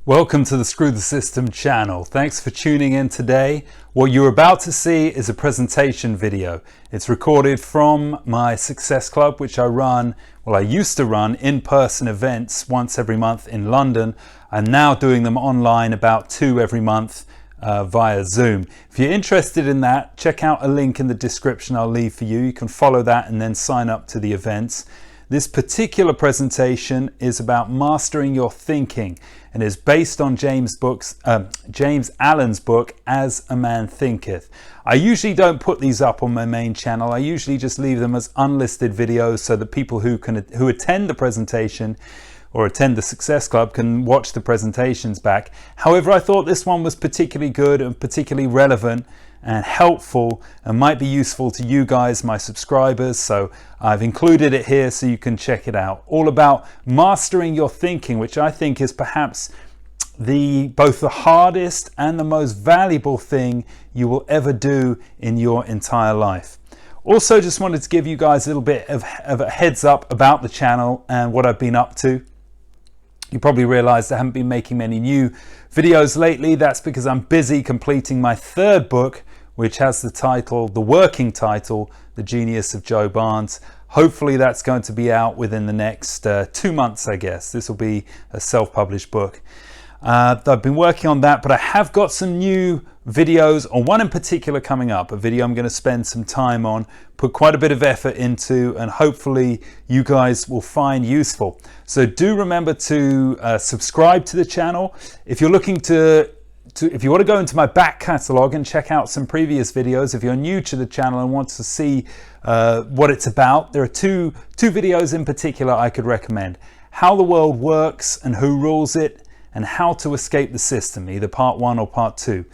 Welcome to the Screw the System channel. Thanks for tuning in today. What you're about to see is a presentation video. It's recorded from my Success Club, which I used to run in-person events once every month in London. I'm now doing them online about 2 every month via Zoom. If you're interested in that, check out a link in the description I'll leave for you. You can follow that and then sign up to the events. This particular presentation is about mastering your thinking and is based on James Allen's book, As a Man Thinketh. I usually don't put these up on my main channel. I usually just leave them as unlisted videos so that people who attend the presentation or attend the Success Club can watch the presentations back. However, I thought this one was particularly good and particularly relevant and helpful and might be useful to you guys, my subscribers, so I've included it here so you can check it out. All about mastering your thinking, which I think is perhaps both the hardest and the most valuable thing you will ever do in your entire life. Also, just wanted to give you guys a little bit of a heads up about the channel and what I've been up to. You probably realized I haven't been making many new videos lately. That's because I'm busy completing my third book, which has the working title, The Genius of Joe Barnes. Hopefully that's going to be out within the next 2 months, I guess. This will be a self-published book. I've been working on that, but I have got some new videos, or one in particular coming up, a video I'm going to spend some time on, put quite a bit of effort into, and hopefully you guys will find useful. So do remember to subscribe to the channel. If you're looking if you want to go into my back catalogue and check out some previous videos, if you're new to the channel and want to see what it's about, there are two videos in particular I could recommend. How the world works and who rules it, and how to escape the system, either part 1 or part 2.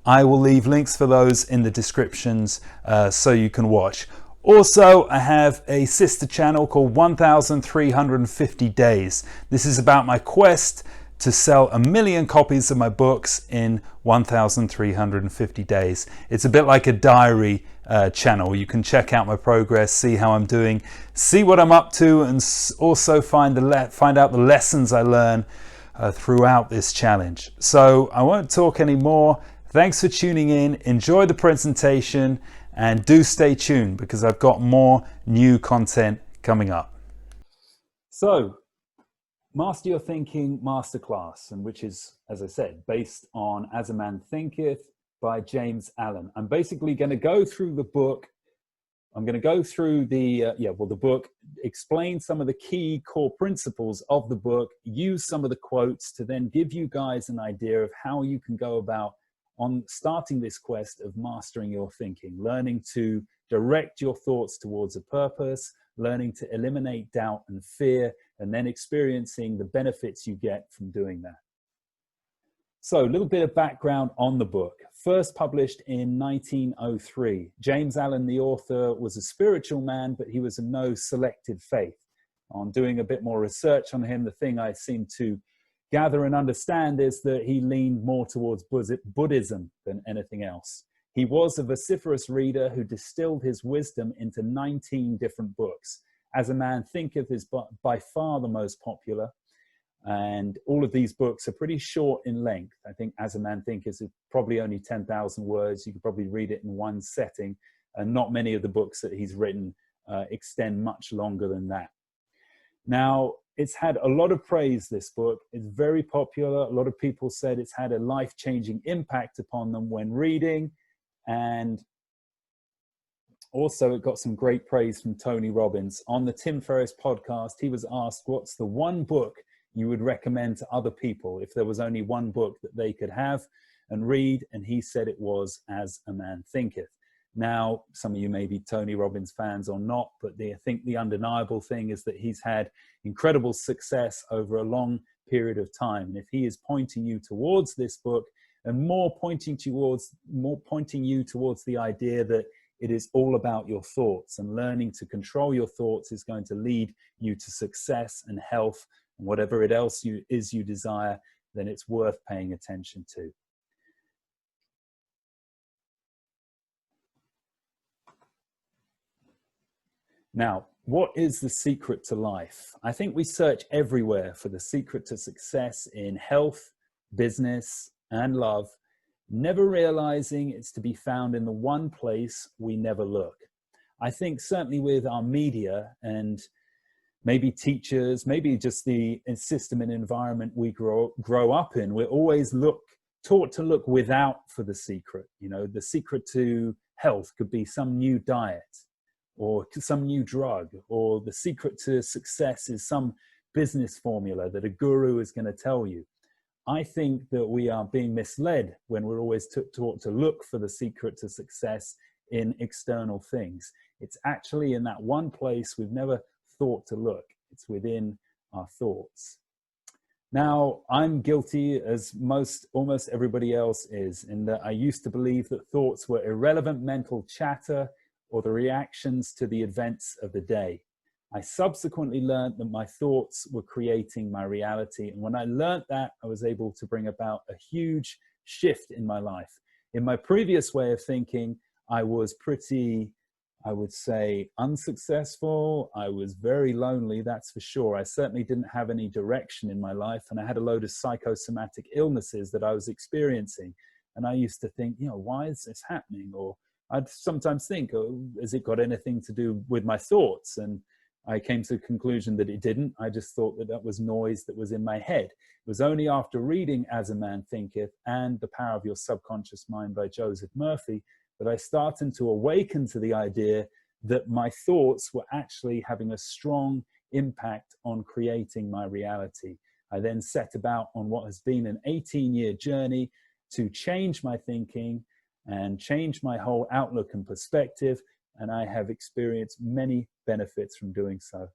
I will leave links for those in the descriptions so you can watch. Also, I have a sister channel called 1350 Days. This is about my quest to sell 1 million copies of my books in 1350 days. It's a bit like a diary channel. You can check out my progress, see how I'm doing, see what I'm up to, and also find out the lessons I learn throughout this challenge. So I won't talk anymore. Thanks for tuning in. Enjoy the presentation and do stay tuned because I've got more new content coming up. So, Master Your Thinking Masterclass, and which is, as I said, based on As a Man Thinketh by James Allen. I'm basically going to go through the book. I'm going to go through the book, explain some of the key core principles of the book, use some of the quotes to then give you guys an idea of how you can go about on starting this quest of mastering your thinking, learning to direct your thoughts towards a purpose, learning to eliminate doubt and fear, and then experiencing the benefits you get from doing that. So a little bit of background on the book. First published in 1903. James Allen, the author, was a spiritual man, but he was of no selected faith. On doing a bit more research on him, the thing I seem to gather and understand is that he leaned more towards Buddhism than anything else. He was a vociferous reader who distilled his wisdom into 19 different books. As a Man Thinketh is by far the most popular. And all of these books are pretty short in length. I think As a Man Thinketh is probably only 10,000 words. You could probably read it in one setting. And not many of the books that he's written extend much longer than that. Now, it's had a lot of praise, this book. It's very popular. A lot of people said it's had a life-changing impact upon them when reading. And also, it got some great praise from Tony Robbins. On the Tim Ferriss podcast, he was asked, what's the one book you would recommend to other people if there was only one book that they could have and read? And he said it was As a Man Thinketh. Now, some of you may be Tony Robbins fans or not, but I think the undeniable thing is that he's had incredible success over a long period of time. And if he is pointing you towards this book and more pointing you towards the idea that it is all about your thoughts, and learning to control your thoughts is going to lead you to success and health and whatever it else you desire, then it's worth paying attention to. Now, what is the secret to life? I think we search everywhere for the secret to success in health, business, and love, never realizing it's to be found in the one place we never look. I think certainly with our media and maybe teachers, maybe just the system and environment we grow up in, we're always taught to look without for the secret. You know, the secret to health could be some new diet or some new drug, or the secret to success is some business formula that a guru is going to tell you. I think that we are being misled when we're always taught to look for the secret to success in external things. It's actually in that one place we've never thought to look. It's within our thoughts. Now, I'm guilty, as almost everybody else is, in that I used to believe that thoughts were irrelevant mental chatter or the reactions to the events of the day. I subsequently learned that my thoughts were creating my reality. And when I learned that, I was able to bring about a huge shift in my life. In my previous way of thinking, I was pretty, I would say, unsuccessful. I was very lonely, that's for sure. I certainly didn't have any direction in my life, and I had a load of psychosomatic illnesses that I was experiencing. And I used to think, you know, why is this happening? Or I'd sometimes think, oh, has it got anything to do with my thoughts? And I came to the conclusion that it didn't. I just thought that that was noise that was in my head. It was only after reading As a Man Thinketh and The Power of Your Subconscious Mind by Joseph Murphy that I started to awaken to the idea that my thoughts were actually having a strong impact on creating my reality. I then set about on what has been an 18-year journey to change my thinking and change my whole outlook and perspective, and I have experienced many benefits from doing so.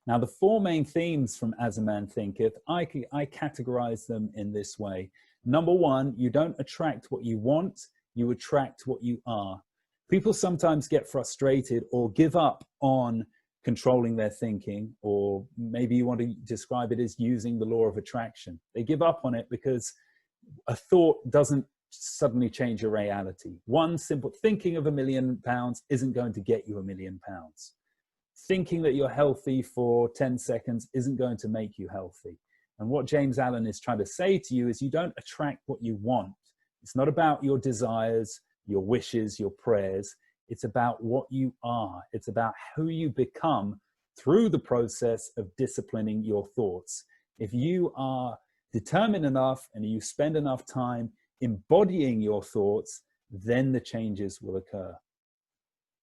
Now, the four main themes from As a Man Thinketh, I categorize them in this way. Number one, you don't attract what you want, you attract what you are. People sometimes get frustrated or give up on controlling their thinking, or maybe you want to describe it as using the law of attraction. They give up on it because a thought doesn't suddenly change your reality. One simple thinking of £1 million isn't going to get you £1 million. Thinking that you're healthy for 10 seconds isn't going to make you healthy. And what James Allen is trying to say to you is you don't attract what you want. It's not about your desires, your wishes, your prayers. It's about what you are. It's about who you become through the process of disciplining your thoughts. If you are determined enough and you spend enough time embodying your thoughts, then the changes will occur.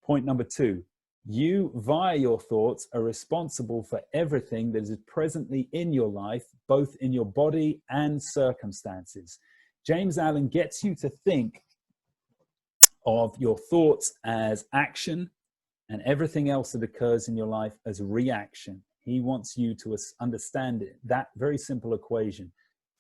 Point number two, you via your thoughts are responsible for everything that is presently in your life, both in your body and circumstances. James Allen gets you to think of your thoughts as action and everything else that occurs in your life as reaction. He wants you to understand that very simple equation.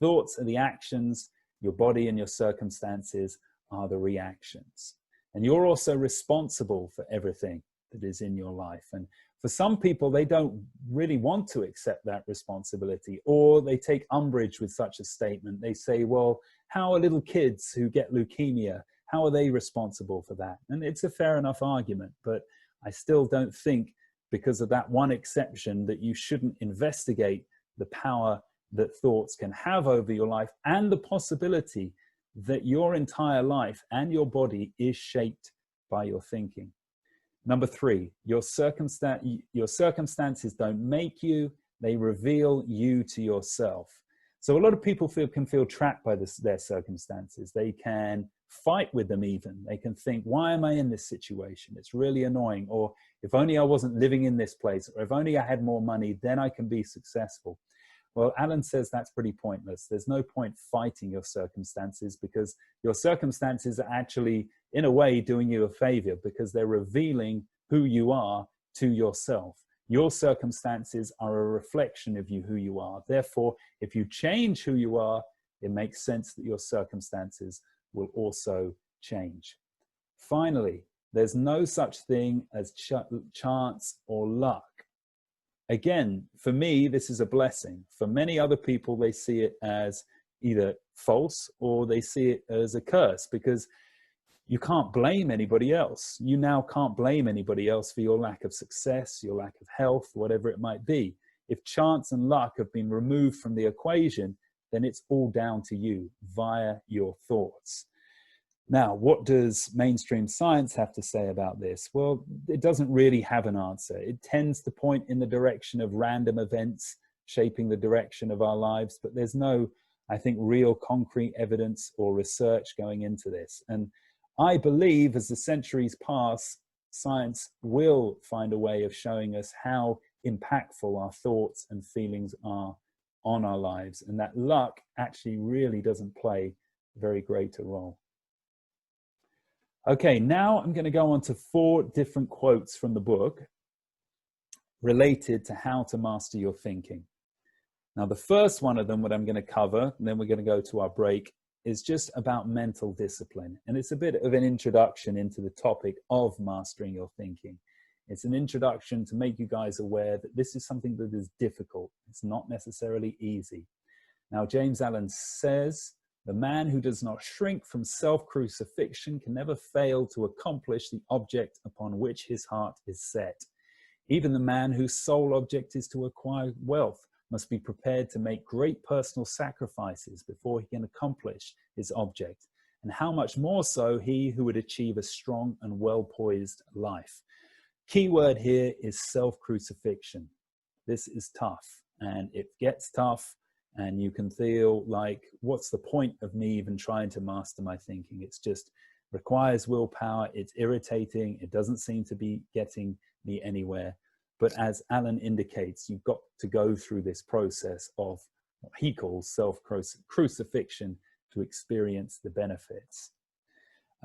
Thoughts are the actions, your body and your circumstances are the reactions. And you're also responsible for everything that is in your life. And for some people, they don't really want to accept that responsibility, or they take umbrage with such a statement. They say, well, how are little kids who get leukemia, how are they responsible for that? And it's a fair enough argument, but I still don't think, because of that one exception, that you shouldn't investigate the power that thoughts can have over your life and the possibility that your entire life and your body is shaped by your thinking. Number three, your circumstances don't make you, they reveal you to yourself. So a lot of people can feel trapped by their circumstances. They can fight with them even. They can think, why am I in this situation? It's really annoying. Or if only I wasn't living in this place, or if only I had more money, then I can be successful. Well, Allen says that's pretty pointless. There's no point fighting your circumstances, because your circumstances are actually, in a way, doing you a favor, because they're revealing who you are to yourself. Your circumstances are a reflection of you, who you are. Therefore, if you change who you are, it makes sense that your circumstances will also change. Finally, there's no such thing as chance or luck. Again, for me, this is a blessing. For many other people, they see it as either false or they see it as a curse, because you can't blame anybody else. You now can't blame anybody else for your lack of success, your lack of health, whatever it might be. If chance and luck have been removed from the equation, then it's all down to you via your thoughts. Now, what does mainstream science have to say about this? Well, it doesn't really have an answer. It tends to point in the direction of random events shaping the direction of our lives, but there's no, I think, real concrete evidence or research going into this. And I believe as the centuries pass, science will find a way of showing us how impactful our thoughts and feelings are on our lives, and that luck actually really doesn't play a very great a role. Okay, now I'm going to go on to 4 different quotes from the book related to how to master your thinking. Now, the first one of them, what I'm going to cover, and then we're going to go to our break, is just about mental discipline. And it's a bit of an introduction into the topic of mastering your thinking. It's an introduction to make you guys aware that this is something that is difficult. It's not necessarily easy. Now, James Allen says, "The man who does not shrink from self-crucifixion can never fail to accomplish the object upon which his heart is set. Even the man whose sole object is to acquire wealth must be prepared to make great personal sacrifices before he can accomplish his object. And how much more so he who would achieve a strong and well-poised life." Key word here is self-crucifixion. This is tough, and it gets tough, and you can feel like, what's the point of me even trying to master my thinking? It's just requires willpower. It's irritating. It doesn't seem to be getting me anywhere. But as Alan indicates, you've got to go through this process of what he calls self-crucifixion to experience the benefits.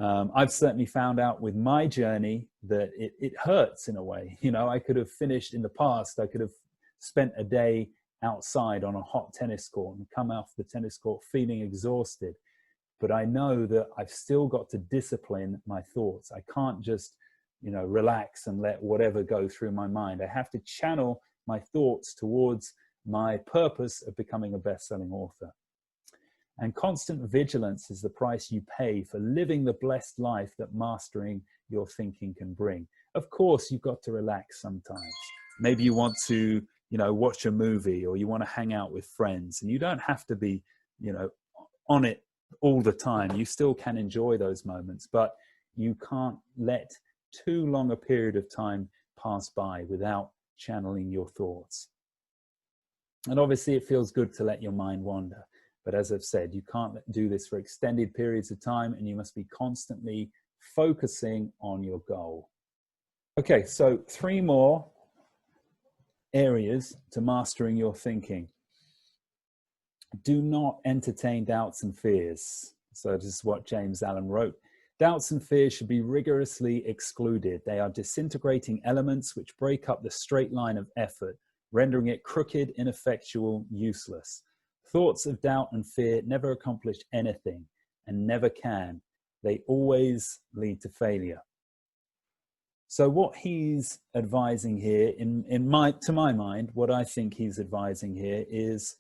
I've certainly found out with my journey that it hurts in a way. You know, I could have finished in the past, I could have spent a day outside on a hot tennis court and come off the tennis court feeling exhausted. But I know that I've still got to discipline my thoughts. I can't just, you know, relax and let whatever go through my mind. I have to channel my thoughts towards my purpose of becoming a best-selling author. And constant vigilance is the price you pay for living the blessed life that mastering your thinking can bring. Of course, you've got to relax sometimes. Maybe you want to, you know, watch a movie, or you want to hang out with friends, and you don't have to be, you know, on it all the time. You still can enjoy those moments, but you can't let too long a period of time pass by without channeling your thoughts. And obviously it feels good to let your mind wander. But as I've said, you can't do this for extended periods of time, and you must be constantly focusing on your goal. Okay, so 3 more areas to mastering your thinking. Do not entertain doubts and fears. So this is what James Allen wrote. Doubts and fears should be rigorously excluded. They are disintegrating elements which break up the straight line of effort, rendering it crooked, ineffectual, useless. Thoughts of doubt and fear never accomplish anything and never can. They always lead to failure. So what he's advising here, to my mind, what I think he's advising here is,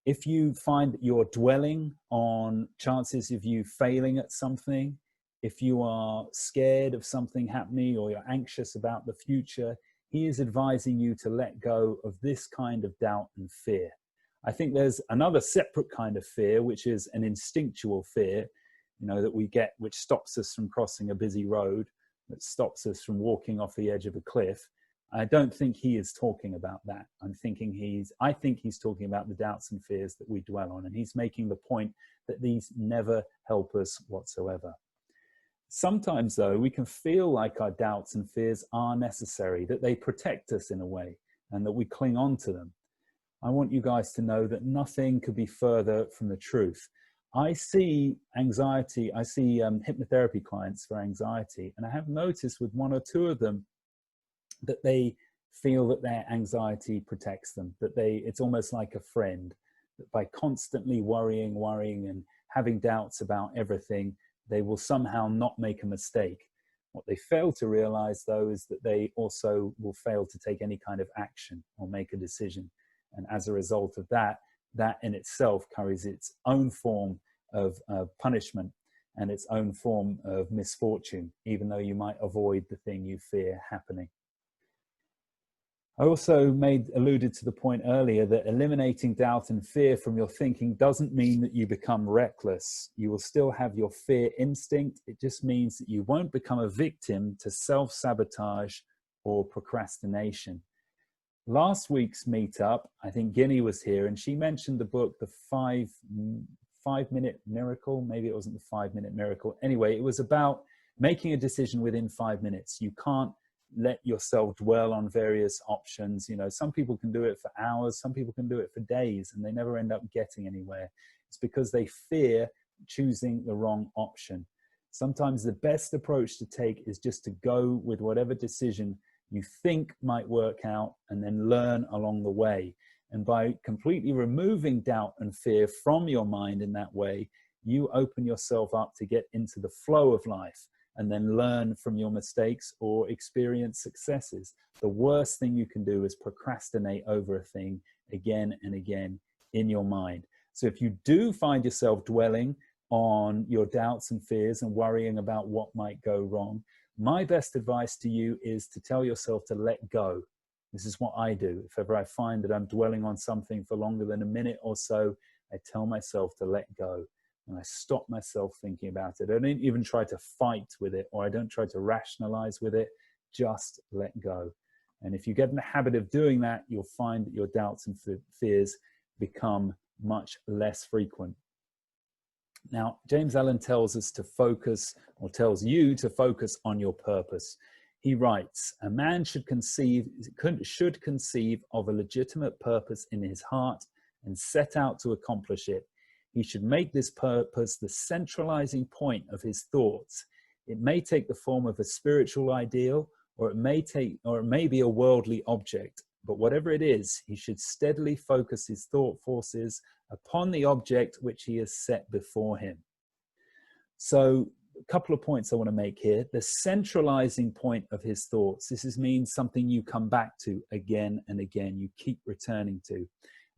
if you find that you're dwelling on chances of you failing at something, if you are scared of something happening or you're anxious about the future, he is advising you to let go of this kind of doubt and fear. I think there's another separate kind of fear, which is an instinctual fear, you know, that we get, which stops us from crossing a busy road, that stops us from walking off the edge of a cliff. I don't think he is talking about that. I think he's talking about the doubts and fears that we dwell on. And he's making the point that these never help us whatsoever. Sometimes, though, we can feel like our doubts and fears are necessary, that they protect us in a way, and that we cling on to them. I want you guys to know that nothing could be further from the truth. I see anxiety, I see hypnotherapy clients for anxiety, and I have noticed with 1 or 2 of them that they feel that their anxiety protects them, that it's almost like a friend, that by constantly worrying and having doubts about everything, they will somehow not make a mistake. What they fail to realize, though, is that they also will fail to take any kind of action or make a decision. And as a result of that, that in itself carries its own form of punishment and its own form of misfortune, even though you might avoid the thing you fear happening. I also alluded to the point earlier that eliminating doubt and fear from your thinking doesn't mean that you become reckless. You will still have your fear instinct. It just means that you won't become a victim to self-sabotage or procrastination. Last week's meetup, I think Guinea was here, and she mentioned the book, The 5-Minute Miracle. Maybe it wasn't The 5-Minute Miracle. Anyway, it was about making a decision within 5 minutes. You can't let yourself dwell on various options. You know, some people can do it for hours, some people can do it for days, and they never end up getting anywhere. It's because they fear choosing the wrong option. Sometimes the best approach to take is just to go with whatever decision you think might work out and then learn along the way. And by completely removing doubt and fear from your mind in that way, you open yourself up to get into the flow of life and then learn from your mistakes or experience successes. The worst thing you can do is procrastinate over a thing again and again in your mind. So if you do find yourself dwelling on your doubts and fears and worrying about what might go wrong, my best advice to you is to tell yourself to let go. This is what I do. If ever I find that I'm dwelling on something for longer than a minute or so, I tell myself to let go. And I stop myself thinking about it. I don't even try to fight with it, or I don't try to rationalize with it. Just let go. And if you get in the habit of doing that, you'll find that your doubts and fears become much less frequent. Now, James Allen tells us to focus, or tells you to focus on your purpose. He writes, a man should conceive of a legitimate purpose in his heart and set out to accomplish it. He should make this purpose the centralizing point of his thoughts. It may take the form of a spiritual ideal, or it may be a worldly object. But whatever it is, he should steadily focus his thought forces upon the object which he has set before him. So a couple of points I want to make here. The centralizing point of his thoughts. This means something you come back to again and again. You keep returning to.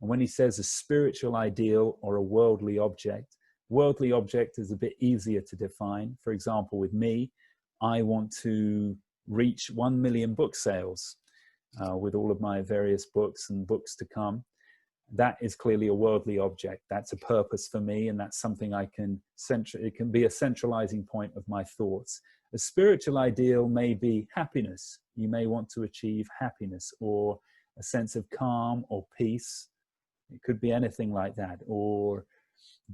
And when he says a spiritual ideal or a worldly object is a bit easier to define. For example, with me, I want to reach 1 million book sales with all of my various books and books to come. That is clearly a worldly object. That's a purpose for me, and that's something it can be a centralizing point of my thoughts. A spiritual ideal may be happiness. You may want to achieve happiness or a sense of calm or peace. It could be anything like that. Or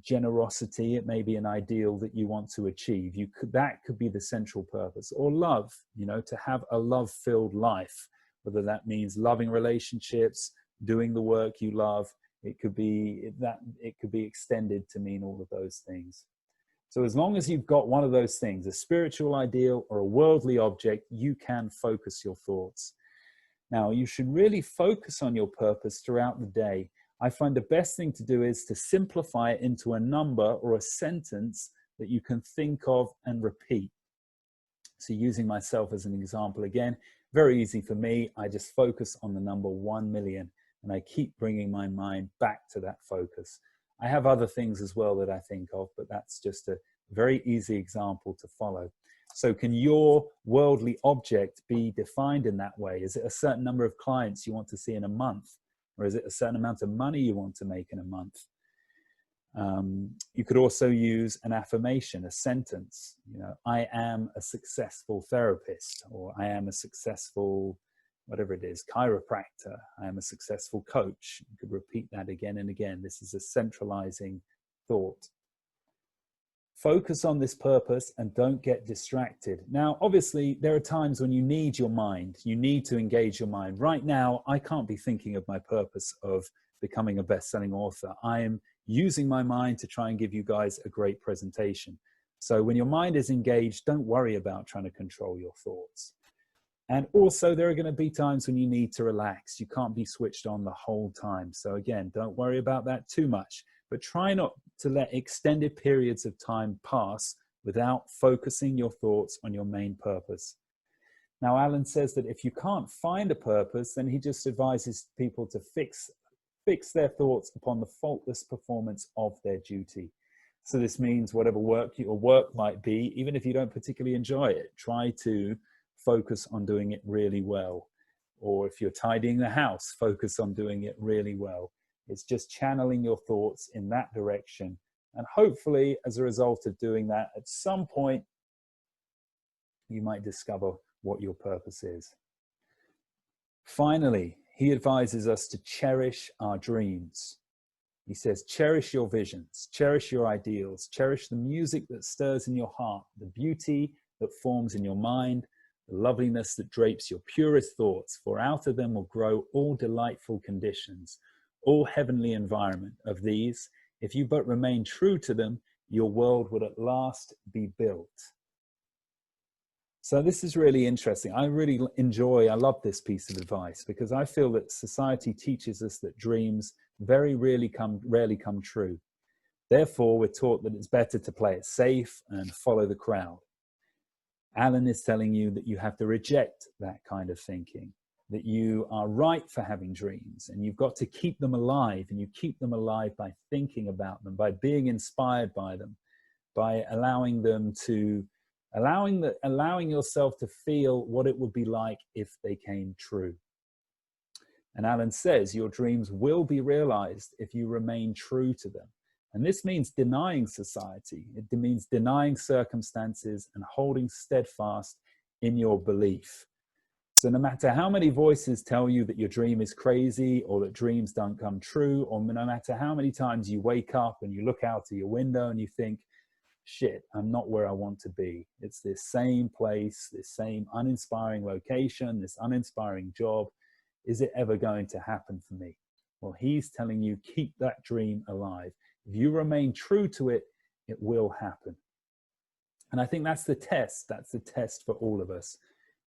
generosity, it may be an ideal that you want to achieve. That could be the central purpose. Or love, to have a love-filled life, whether that means loving relationships, doing the work you love. It could be extended to mean all of those things. So as long as you've got one of those things, a spiritual ideal or a worldly object, you can focus your thoughts. Now, you should really focus on your purpose throughout the day. I find the best thing to do is to simplify it into a number or a sentence that you can think of and repeat. So using myself as an example again, very easy for me. I just focus on the number 1 million and I keep bringing my mind back to that focus. I have other things as well that I think of, but that's just a very easy example to follow. So can your worldly object be defined in that way? Is it a certain number of clients you want to see in a month? Or is it a certain amount of money you want to make in a month? You could also use an affirmation, a sentence. I am a successful therapist, or I am a successful, whatever it is, chiropractor. I am a successful coach. You could repeat that again and again. This is a centralizing thought. Focus on this purpose and don't get distracted. Now, obviously, there are times when you need your mind. You need to engage your mind. Right now, I can't be thinking of my purpose of becoming a best-selling author. I am using my mind to try and give you guys a great presentation. So when your mind is engaged, don't worry about trying to control your thoughts. And also, there are going to be times when you need to relax. You can't be switched on the whole time. So again, don't worry about that too much. But try not to let extended periods of time pass without focusing your thoughts on your main purpose. Now, Alan says that if you can't find a purpose, then he just advises people to fix their thoughts upon the faultless performance of their duty. So this means whatever your work might be, even if you don't particularly enjoy it, try to focus on doing it really well. Or if you're tidying the house, focus on doing it really well. It's just channeling your thoughts in that direction. And hopefully, as a result of doing that, at some point, you might discover what your purpose is. Finally, he advises us to cherish our dreams. He says, cherish your visions, cherish your ideals, cherish the music that stirs in your heart, the beauty that forms in your mind, the loveliness that drapes your purest thoughts, for out of them will grow all delightful conditions, all heavenly environment. Of these, if you but remain true to them, your world would at last be built. So this is really interesting. I love this piece of advice, because I feel that society teaches us that dreams very rarely come true. Therefore, we're taught that it's better to play it safe and follow the crowd. Alan is telling you that you have to reject that kind of thinking, that you are right for having dreams, and you've got to keep them alive, and you keep them alive by thinking about them, by being inspired by them, by allowing yourself to feel what it would be like if they came true. And Alan says your dreams will be realized if you remain true to them. And this means denying society. It means denying circumstances and holding steadfast in your belief. So no matter how many voices tell you that your dream is crazy, or that dreams don't come true, or no matter how many times you wake up and you look out of your window and you think, shit, I'm not where I want to be. It's this same place, this same uninspiring location, this uninspiring job. Is it ever going to happen for me? Well, he's telling you, keep that dream alive. If you remain true to it, it will happen. And I think that's the test. That's the test for all of us.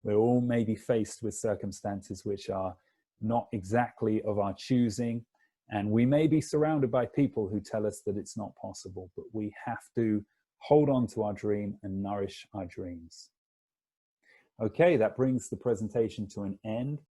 We're all maybe faced with circumstances which are not exactly of our choosing. And we may be surrounded by people who tell us that it's not possible, but we have to hold on to our dream and nourish our dreams. Okay, that brings the presentation to an end.